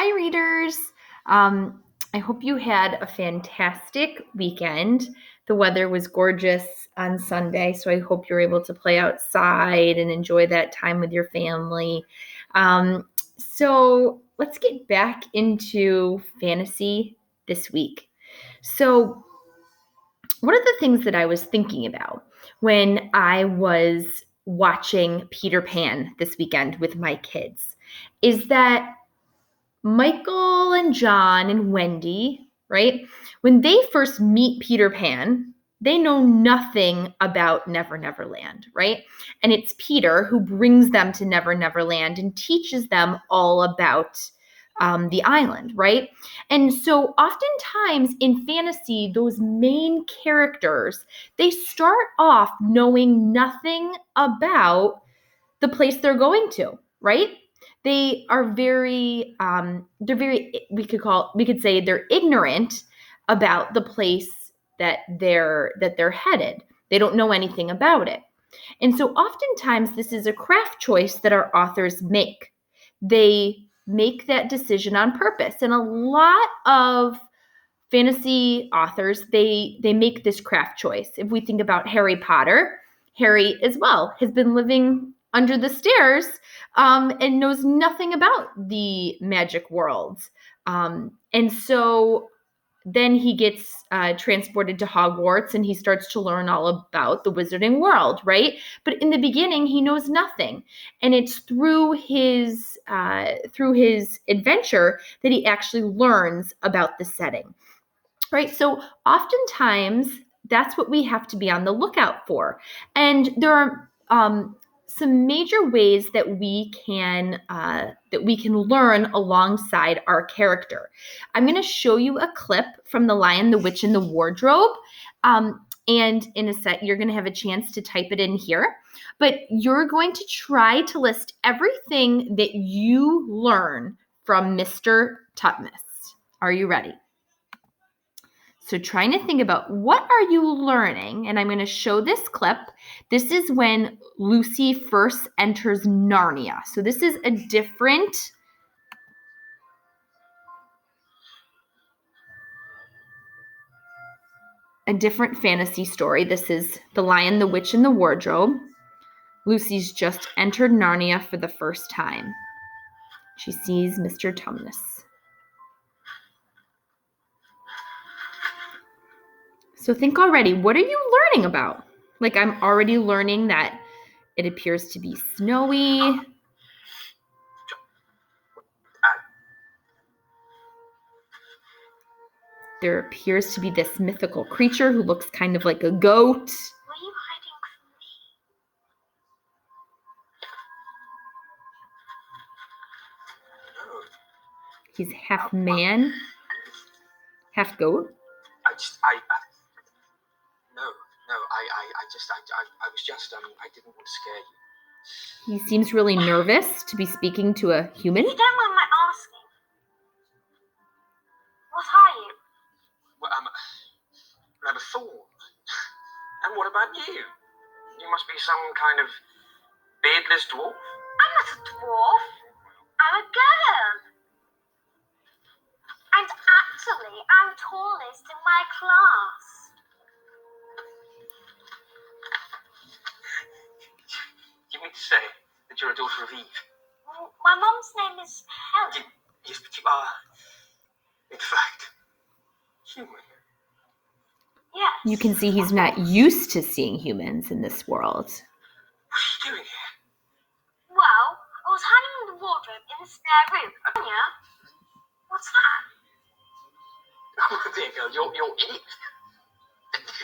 Hi, readers. I hope you had a fantastic weekend. The weather was gorgeous on Sunday, so I hope you're able to play outside and enjoy that time with your family. So let's get back into fantasy this week. So, one of the things that I was thinking about when I was watching Peter Pan this weekend with my kids is that Michael and John and Wendy, right? When they first meet Peter Pan, they know nothing about Never Never Land, right? And it's Peter who brings them to Never Never Land and teaches them all about the island, right? And so oftentimes in fantasy, those main characters, they start off knowing nothing about the place they're going to, right? They are we could say they're ignorant about the place that they're headed. They don't know anything about it. And so oftentimes this is a craft choice that our authors make. They make that decision on purpose. And a lot of fantasy authors, they make this craft choice. If we think about Harry Potter, Harry as well has been living under the stairs and knows nothing about the magic world. And so then he gets transported to Hogwarts and he starts to learn all about the wizarding world, right? But in the beginning, he knows nothing, and it's through his adventure that he actually learns about the setting, right? So oftentimes, that's what we have to be on the lookout for, and there are some major ways that we can learn alongside our character. I'm going to show you a clip from The Lion, the Witch, and the Wardrobe. And in a sec, you're going to have a chance to type it in here. But you're going to try to list everything that you learn from Mr. Tutmos. Are you ready? So trying to think about what are you learning, and I'm going to show this clip. This is when Lucy first enters Narnia. So this is a different fantasy story. This is The Lion, the Witch, and the Wardrobe. Lucy's just entered Narnia for the first time. She sees Mr. Tumnus. So think already, what are you learning about? Like, I'm already learning that it appears to be snowy. There appears to be this mythical creature who looks kind of like a goat. Were you hiding from me? No. He's half man, half goat. I didn't want to scare you. He seems really nervous to be speaking to a human. If you don't mind my asking, what are you? Well, I'm a thorn. And what about you? You must be some kind of beardless dwarf. I'm not a dwarf. I'm a girl. And actually, I'm tallest in my class. You mean to say that you're a daughter of Eve? Well, my mum's name is Helen. Yes, but you are, in fact, human. Yes. You can see he's not used to seeing humans in this world. What are you doing here? Well, I was hiding in the wardrobe in the spare room. Yeah? What's that? Oh, there you go. You're in it.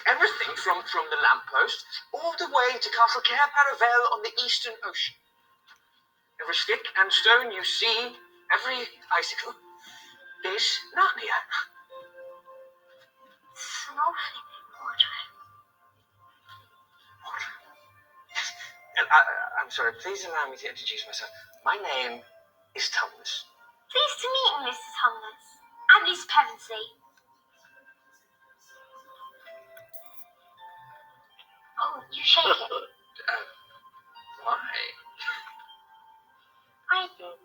Everything from the lamppost all the way to Castle Cair Paravel on the Eastern Ocean. Every stick and stone you see, every icicle is Narnia. It's an awfully big wardrobe. Yes. And I'm sorry, please allow me to introduce myself. My name is Tumnus. Pleased to meet you, Mrs. Tumnus. And Miss Pevensey. Oh, you shake it. Why? I don't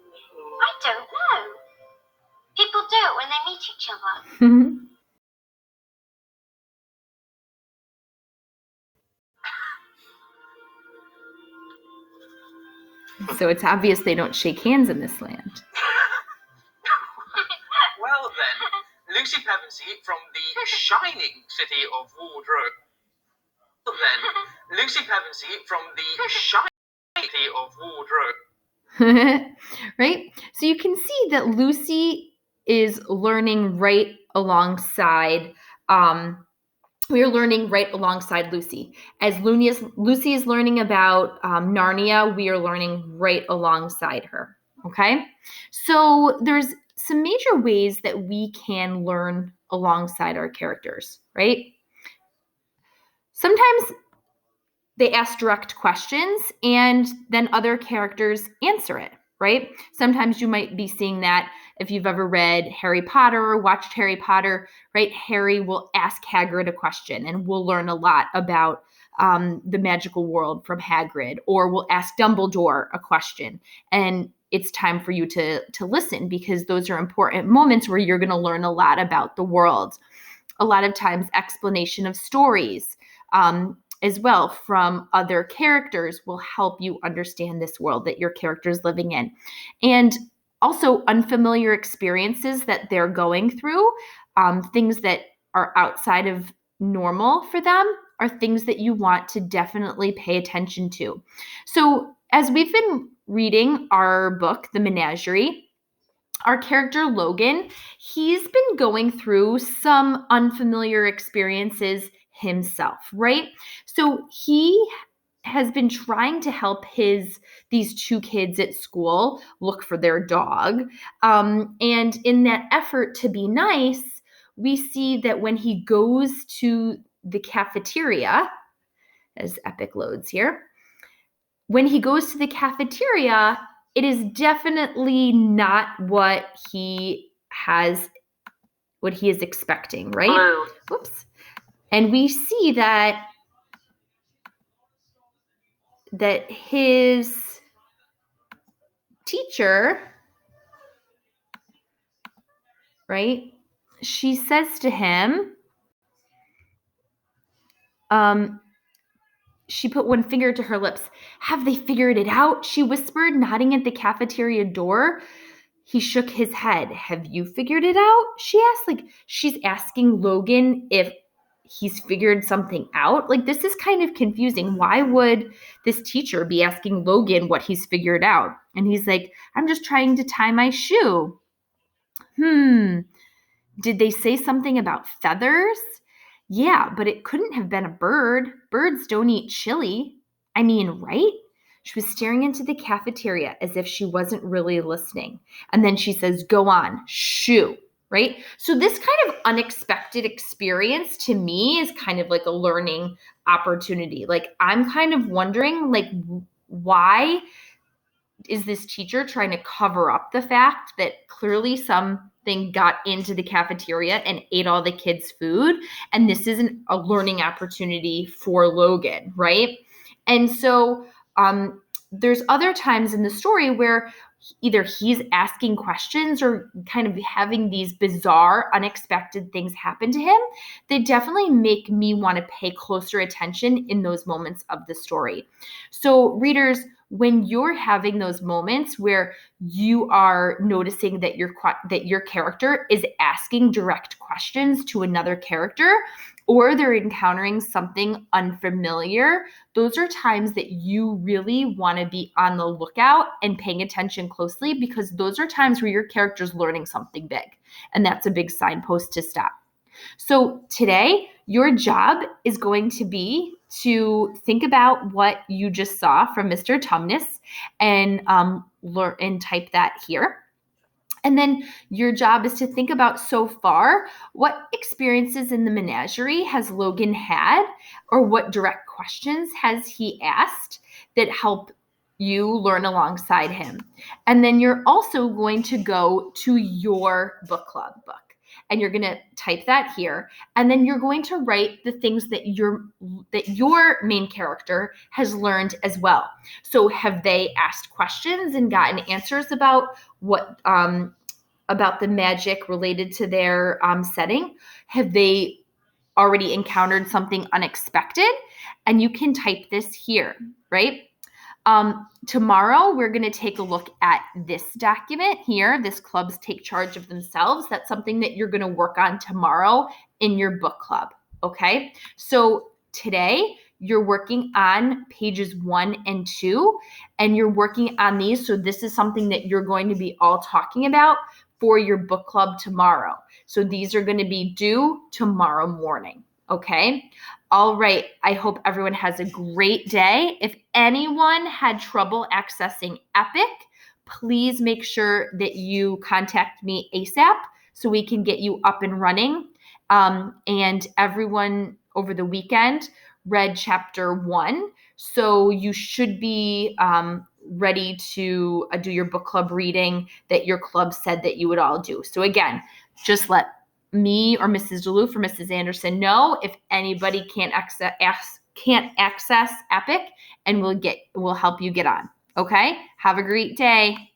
know. meet each other. So it's obvious they don't shake hands in this land. Well then, Lucy Pevensey from the shining city of Wardrobe. Well then, Lucy Pevensey from the shining city of Wardrobe. Right? So you can see that Lucy is learning right alongside we are learning right alongside Lucy. As Lucy is learning about Narnia, we are learning right alongside her, okay? So there's some major ways that we can learn alongside our characters, right? Sometimes they ask direct questions and then other characters answer it, right? Sometimes you might be seeing that if you've ever read Harry Potter or watched Harry Potter, right? Harry will ask Hagrid a question and we'll learn a lot about the magical world from Hagrid, or we'll ask Dumbledore a question and it's time for you to listen, because those are important moments where you're going to learn a lot about the world. A lot of times explanation of stories, as well from other characters will help you understand this world that your character is living in. And also unfamiliar experiences that they're going through, things that are outside of normal for them, are things that you want to definitely pay attention to. So as we've been reading our book, The Menagerie, our character Logan, he's been going through some unfamiliar experiences himself, right? So he has been trying to help these two kids at school look for their dog. And in that effort to be nice, we see that when he goes to the cafeteria, as Epic loads here, when he goes to the cafeteria, it is definitely not what he is expecting, right? Blue. Whoops. And we see that his teacher, right? She says to him, she put one finger to her lips. "Have they figured it out?" she whispered, nodding at the cafeteria door. He shook his head. "Have you figured it out?" she asked. Like, she's asking Logan if he's figured something out. Like, this is kind of confusing. Why would this teacher be asking Logan what he's figured out? And he's like, "I'm just trying to tie my shoe." Did they say something about feathers? Yeah, but it couldn't have been a bird. Birds don't eat chili. I mean, right? She was staring into the cafeteria as if she wasn't really listening. And then she says, "Go on, shoe," right? So this kind of unexpected experience to me is kind of like a learning opportunity. Like, I'm kind of wondering, like, why is this teacher trying to cover up the fact that clearly something got into the cafeteria and ate all the kids' food? And this isn't a learning opportunity for Logan, right? And so there's other times in the story where either he's asking questions or kind of having these bizarre, unexpected things happen to him. They definitely make me want to pay closer attention in those moments of the story. So readers, when you're having those moments where you are noticing that your character is asking direct questions to another character, or they're encountering something unfamiliar, those are times that you really want to be on the lookout and paying attention closely, because those are times where your character's learning something big, and that's a big signpost to stop. So today, your job is going to be to think about what you just saw from Mr. Tumnus and learn and type that here. And then your job is to think about, so far, what experiences in the menagerie has Logan had, or what direct questions has he asked that help you learn alongside him. And then you're also going to go to your book club book, and you're going to type that here. And then you're going to write the things that your main character has learned as well. So have they asked questions and gotten answers about what about the magic related to their setting? Have they already encountered something unexpected? And you can type this here, right? Tomorrow, we're going to take a look at this document here, this clubs take charge of themselves. That's something that you're going to work on tomorrow in your book club, okay? So today, you're working on pages 1 and 2, and you're working on these. So this is something that you're going to be all talking about for your book club tomorrow. So these are going to be due tomorrow morning, okay? All right, I hope everyone has a great day. If anyone had trouble accessing Epic, please make sure that you contact me ASAP so we can get you up and running. And everyone over the weekend read chapter 1, so you should be ready to do your book club reading that your club said that you would all do. So again, just let me or Mrs. Duluth or Mrs. Anderson know if anybody can't access Epic, and we'll help you get on. Okay? Have a great day.